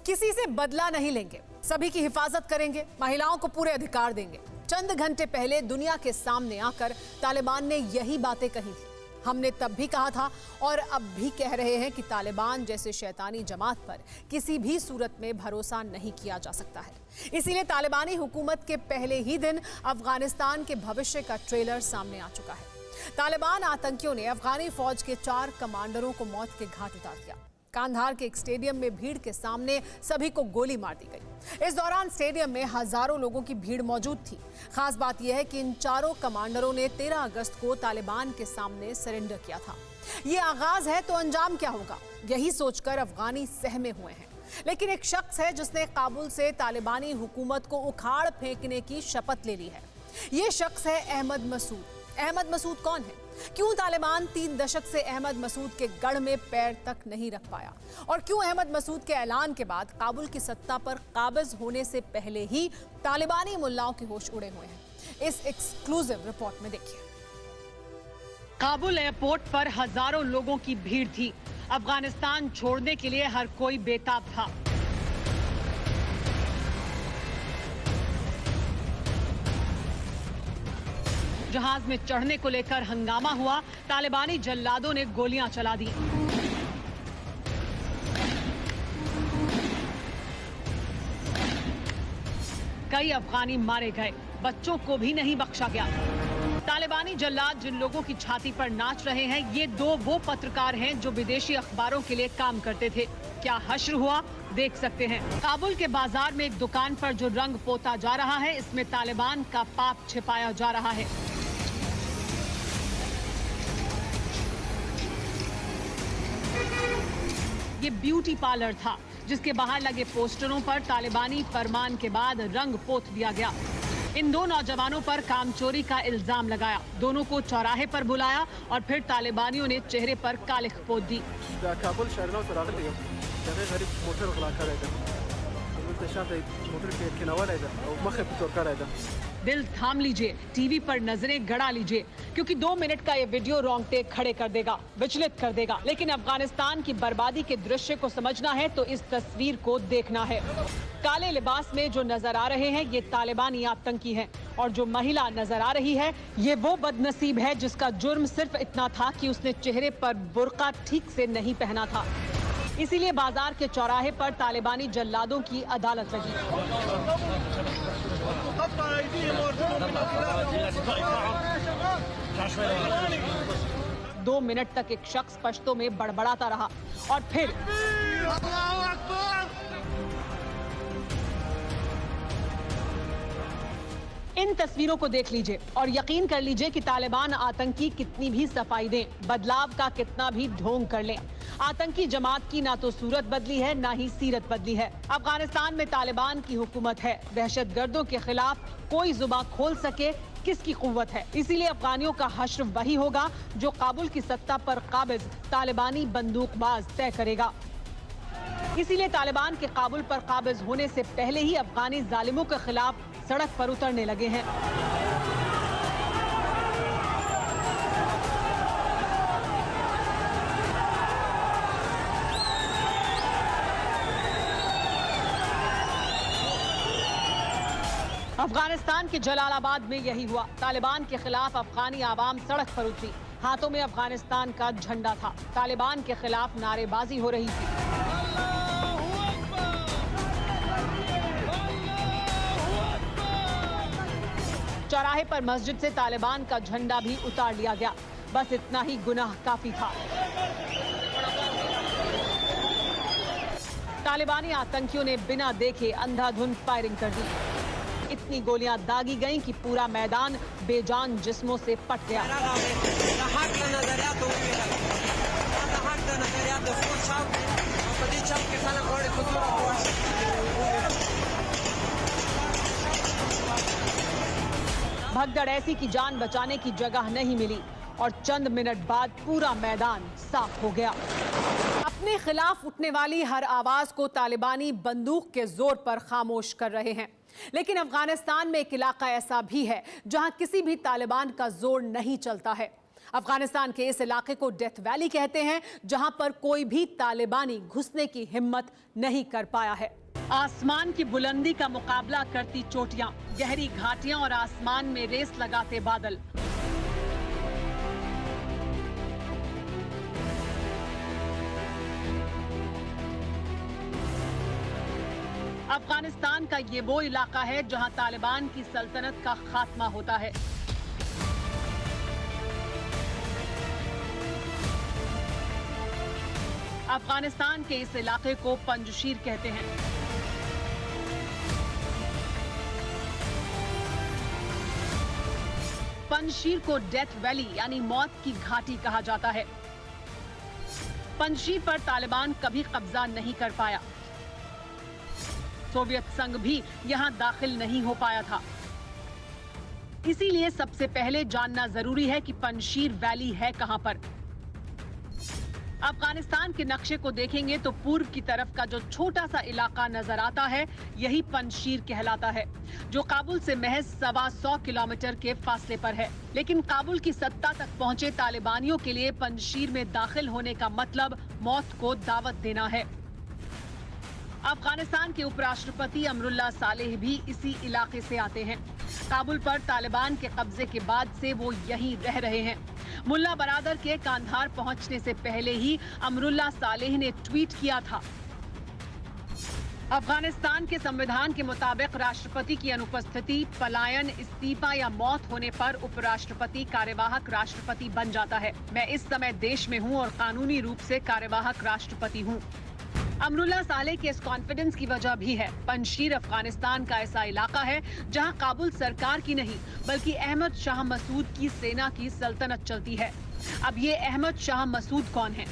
किसी से बदला नहीं लेंगे, सभी की हिफाजत करेंगे, महिलाओं को पूरे अधिकार देंगे। चंद घंटे पहले दुनिया के सामने आकर तालिबान ने यही बातें कही थी। हमने तब भी कहा था और अब भी कह रहे हैं कि तालिबान जैसे शैतानी जमात पर किसी भी सूरत में भरोसा नहीं किया जा सकता है। इसीलिए तालिबानी हुकूमत के पहले ही दिन अफगानिस्तान के भविष्य का ट्रेलर सामने आ चुका है। तालिबान आतंकियों ने अफगानी फौज के 4 कमांडरों को मौत के घाट उतार दिया। कांधार के एक स्टेडियम में भीड़ के सामने सभी को गोली मार दी गई। इस दौरान स्टेडियम में हजारों लोगों की भीड़ मौजूद थी। खास बात यह है कि इन 4 कमांडरों ने 13 अगस्त को तालिबान के सामने सरेंडर किया था। ये आगाज है तो अंजाम क्या होगा, यही सोचकर अफगानी सहमे हुए हैं। लेकिन एक शख्स है जिसने काबुल से तालिबानी हुकूमत को उखाड़ फेंकने की शपथ ले ली है। ये शख्स है अहमद मसूद। अहमद मसूद कौन है? क्यों तालिबान 3 दशक से अहमद मसूद के गढ़ में पैर तक नहीं रख पाया? और क्यों अहमद मसूद के ऐलान के बाद काबुल की सत्ता पर काबिज होने से पहले ही तालिबानी मुल्लाओं के होश उड़े हुए हैं? इस एक्सक्लूसिव रिपोर्ट में देखिए। काबुल एयरपोर्ट पर हजारों लोगों की भीड़ थी। अफगानिस्तान छोड़ने के लिए हर कोई बेताब था। जहाज में चढ़ने को लेकर हंगामा हुआ। तालिबानी जल्लादों ने गोलियां चला दी। कई अफगानी मारे गए, बच्चों को भी नहीं बख्शा गया। तालिबानी जल्लाद जिन लोगों की छाती पर नाच रहे हैं, ये 2 वो पत्रकार हैं जो विदेशी अखबारों के लिए काम करते थे। क्या हश्र हुआ, देख सकते हैं। काबुल के बाजार में एक दुकान पर जो रंग पोता जा रहा है, इसमें तालिबान का पाप छिपाया जा रहा है। ये ब्यूटी पार्लर था जिसके बाहर लगे पोस्टरों पर तालिबानी फरमान के बाद रंग पोत दिया गया। इन 2 नौजवानों पर कामचोरी का इल्जाम लगाया। दोनों को चौराहे पर बुलाया और फिर तालिबानियों ने चेहरे पर कालिख पोत दी। दिल थाम लीजिए, टीवी पर नजरें गड़ा लीजिए, क्योंकि 2 मिनट का ये वीडियो रोंगटे खड़े कर देगा, विचलित कर देगा। लेकिन अफगानिस्तान की बर्बादी के दृश्य को समझना है तो इस तस्वीर को देखना है। काले लिबास में जो नजर आ रहे हैं ये तालिबानी आतंकी हैं, और जो महिला नजर आ रही है ये वो बदनसीब है जिसका जुर्म सिर्फ इतना था कि उसने चेहरे पर बुर्का ठीक से नहीं पहना था। इसीलिए बाजार के चौराहे पर तालिबानी जल्लादों की अदालत लगी। 2 मिनट तक एक शख्स पश्तो में बड़बड़ाता रहा और फिर इन तस्वीरों को देख लीजिए और यकीन कर लीजिए कि तालिबान आतंकी कितनी भी सफाई दें, बदलाव का कितना भी ढोंग कर लें, आतंकी जमात की ना तो सूरत बदली है ना ही सीरत बदली है। अफगानिस्तान में तालिबान की हुकूमत है। दहशतगर्दों के खिलाफ कोई जुबान खोल सके किसकी कुव्वत है। इसीलिए अफगानियों का हश्र वही होगा जो काबुल की सत्ता पर काबिज तालिबानी बंदूकबाज तय करेगा। इसीलिए तालिबान के काबुल पर काबिज होने से पहले ही अफगानी जालिमों के खिलाफ सड़क पर उतरने लगे हैं। अफगानिस्तान के जलालाबाद में यही हुआ। तालिबान के खिलाफ अफगानी आवाम सड़क पर उतरी। हाथों में अफगानिस्तान का झंडा था। तालिबान के खिलाफ नारेबाजी हो रही थी। चौराहे पर मस्जिद से तालिबान का झंडा भी उतार लिया गया। बस इतना ही गुनाह काफी था। तालिबानी आतंकियों ने बिना देखे अंधाधुंध फायरिंग कर दी। इतनी गोलियां दागी गईं कि पूरा मैदान बेजान जिस्मों से पट गया। भगदड़ ऐसी कि जान बचाने की जगह नहीं मिली और चंद मिनट बाद पूरा मैदान साफ हो गया। अपने खिलाफ उठने वाली हर आवाज को तालिबानी बंदूक के जोर पर खामोश कर रहे हैं। लेकिन अफगानिस्तान में एक इलाका ऐसा भी है जहां किसी भी तालिबान का जोर नहीं चलता है। अफगानिस्तान के इस इलाके को डेथ वैली कहते हैं, जहां पर कोई भी तालिबानी घुसने की हिम्मत नहीं कर पाया है। आसमान की बुलंदी का मुकाबला करती चोटियां, गहरी घाटियां और आसमान में रेस लगाते बादल। अफगानिस्तान का ये वो इलाका है जहां तालिबान की सल्तनत का खात्मा होता है। अफगानिस्तान के इस इलाके को पंजशीर कहते हैं। पंजशीर को डेथ वैली यानी मौत की घाटी कहा जाता है। पंजशीर पर तालिबान कभी कब्जा नहीं कर पाया। सोवियत संघ भी यहां दाखिल नहीं हो पाया था। इसीलिए सबसे पहले जानना जरूरी है कि पंजशीर वैली है कहां पर। अफगानिस्तान के नक्शे को देखेंगे तो पूर्व की तरफ का जो छोटा सा इलाका नजर आता है, यही पंजशीर कहलाता है, जो काबुल से महज 125 किलोमीटर के फासले पर है। लेकिन काबुल की सत्ता तक पहुंचे तालिबानियों के लिए पंजशीर में दाखिल होने का मतलब मौत को दावत देना है। अफगानिस्तान के उपराष्ट्रपति अमरुल्लाह सालेह भी इसी इलाके से आते हैं। काबुल पर तालिबान के कब्जे के बाद से वो यहीं रह रहे हैं। मुल्ला बरादर के कांधार पहुंचने से पहले ही अमरुल्लाह सालेह ने ट्वीट किया था, अफगानिस्तान के संविधान के मुताबिक राष्ट्रपति की अनुपस्थिति, पलायन, इस्तीफा या मौत होने पर उपराष्ट्रपति कार्यवाहक राष्ट्रपति बन जाता है। मैं इस समय देश में हूं और कानूनी रूप से कार्यवाहक राष्ट्रपति हूं। अमरुल्लाह सालेह के इस कॉन्फिडेंस की वजह भी है। पंजशीर अफगानिस्तान का ऐसा इलाका है जहां काबुल सरकार की नहीं बल्कि अहमद शाह मसूद की सेना की सल्तनत चलती है। अब ये अहमद शाह मसूद कौन है?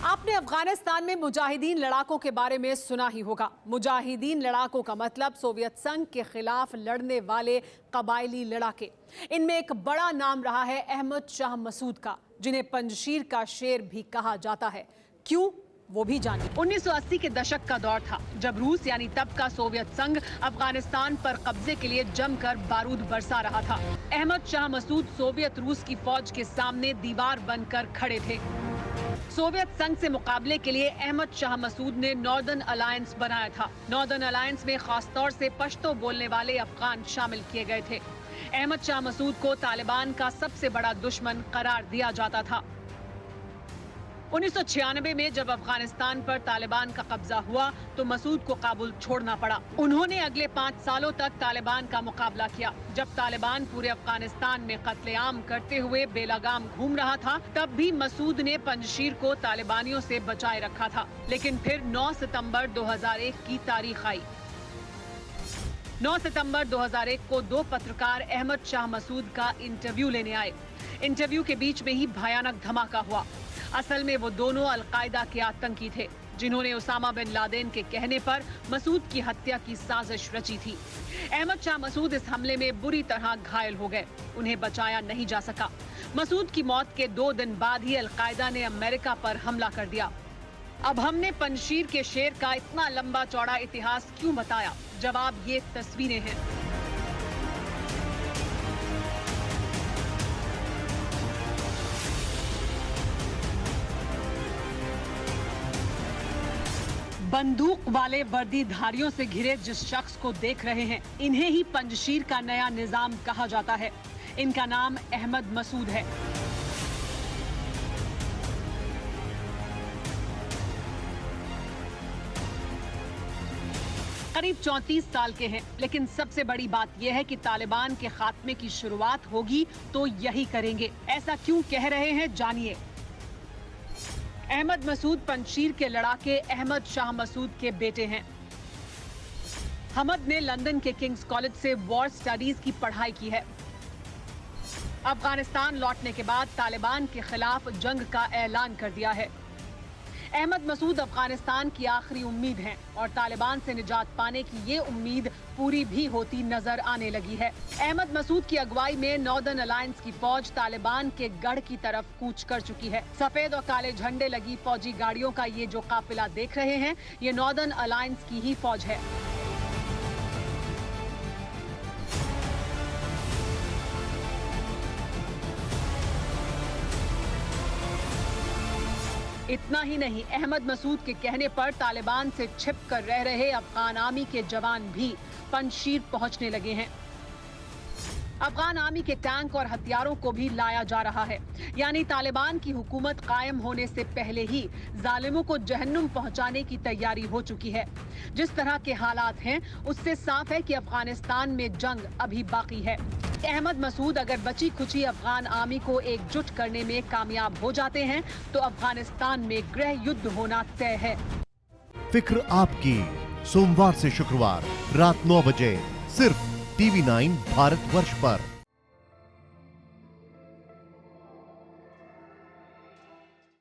आपने अफगानिस्तान में मुजाहिदीन लड़ाकों के बारे में सुना ही होगा। मुजाहिदीन लड़ाकों का मतलब सोवियत संघ के खिलाफ लड़ने वाले कबायली लड़ाके। इनमें एक बड़ा नाम रहा है अहमद शाह मसूद का, जिन्हें पंजशीर का शेर भी कहा जाता है। क्यों, वो भी जानिए। 1980 के दशक का दौर था जब रूस यानी तब का सोवियत संघ अफगानिस्तान पर कब्जे के लिए जमकर बारूद बरसा रहा था। अहमद शाह मसूद सोवियत रूस की फौज के सामने दीवार बनकर खड़े थे। सोवियत संघ से मुकाबले के लिए अहमद शाह मसूद ने नॉर्दर्न अलायंस बनाया था। नॉर्दर्न अलायंस में खासतौर से पश्तो बोलने वाले अफगान शामिल किए गए थे। अहमद शाह मसूद को तालिबान का सबसे बड़ा दुश्मन करार दिया जाता था। 1996 में जब अफगानिस्तान पर तालिबान का कब्जा हुआ तो मसूद को काबुल छोड़ना पड़ा। उन्होंने अगले 5 सालों तक तालिबान का मुकाबला किया। जब तालिबान पूरे अफगानिस्तान में कत्लेआम करते हुए बेलगाम घूम रहा था, तब भी मसूद ने पंजशीर को तालिबानियों से बचाए रखा था। लेकिन फिर 9 सितंबर 2001 की तारीख आई। 9 सितंबर 2001 को 2 पत्रकार अहमद शाह मसूद का इंटरव्यू लेने आए। इंटरव्यू के बीच में ही भयानक धमाका हुआ। असल में वो दोनों अलकायदा के आतंकी थे, जिन्होंने उसामा बिन लादेन के कहने पर मसूद की हत्या की साजिश रची थी। अहमद शाह मसूद इस हमले में बुरी तरह घायल हो गए। उन्हें बचाया नहीं जा सका। मसूद की मौत के 2 दिन बाद ही अलकायदा ने अमेरिका पर हमला कर दिया। अब हमने पंजशीर के शेर का इतना लंबा चौड़ा इतिहास क्यों बताया? जवाब ये तस्वीरें हैं। बंदूक वाले वर्दीधारियों से घिरे जिस शख्स को देख रहे हैं, इन्हें ही पंजशीर का नया निजाम कहा जाता है। इनका नाम अहमद मसूद है। करीब 34 साल के हैं, लेकिन सबसे बड़ी बात यह है कि तालिबान के खात्मे की शुरुआत होगी तो यही करेंगे। ऐसा क्यों कह रहे हैं, जानिए। अहमद मसूद पंजशीर के लड़ाके अहमद शाह मसूद के बेटे हैं। हमद ने लंदन के किंग्स कॉलेज से वॉर स्टडीज की पढ़ाई की है। अफगानिस्तान लौटने के बाद तालिबान के खिलाफ जंग का ऐलान कर दिया है। अहमद मसूद अफगानिस्तान की आखिरी उम्मीद हैं और तालिबान से निजात पाने की ये उम्मीद पूरी भी होती नजर आने लगी है। अहमद मसूद की अगुवाई में नॉर्दर्न अलायंस की फौज तालिबान के गढ़ की तरफ कूच कर चुकी है। सफेद और काले झंडे लगी फौजी गाड़ियों का ये जो काफिला देख रहे हैं, ये नॉर्दर्न अलायंस की ही फौज है। इतना ही नहीं, अहमद मसूद के कहने पर तालिबान से छिपकर रह रहे अफगान आर्मी के जवान भी पंजशीर पहुंचने लगे हैं। अफगान आर्मी के टैंक और हथियारों को भी लाया जा रहा है। यानी तालिबान की हुकूमत कायम होने से पहले ही जालिमों को जहन्नुम पहुंचाने की तैयारी हो चुकी है। जिस तरह के हालात हैं, उससे साफ है कि अफगानिस्तान में जंग अभी बाकी है। अहमद मसूद अगर बची खुची अफगान आर्मी को एकजुट करने में कामयाब हो जाते हैं तो अफगानिस्तान में गृह युद्ध होना तय है। फिक्र आपकी, सोमवार से शुक्रवार रात 9 बजे सिर्फ TV9 भारतवर्ष पर।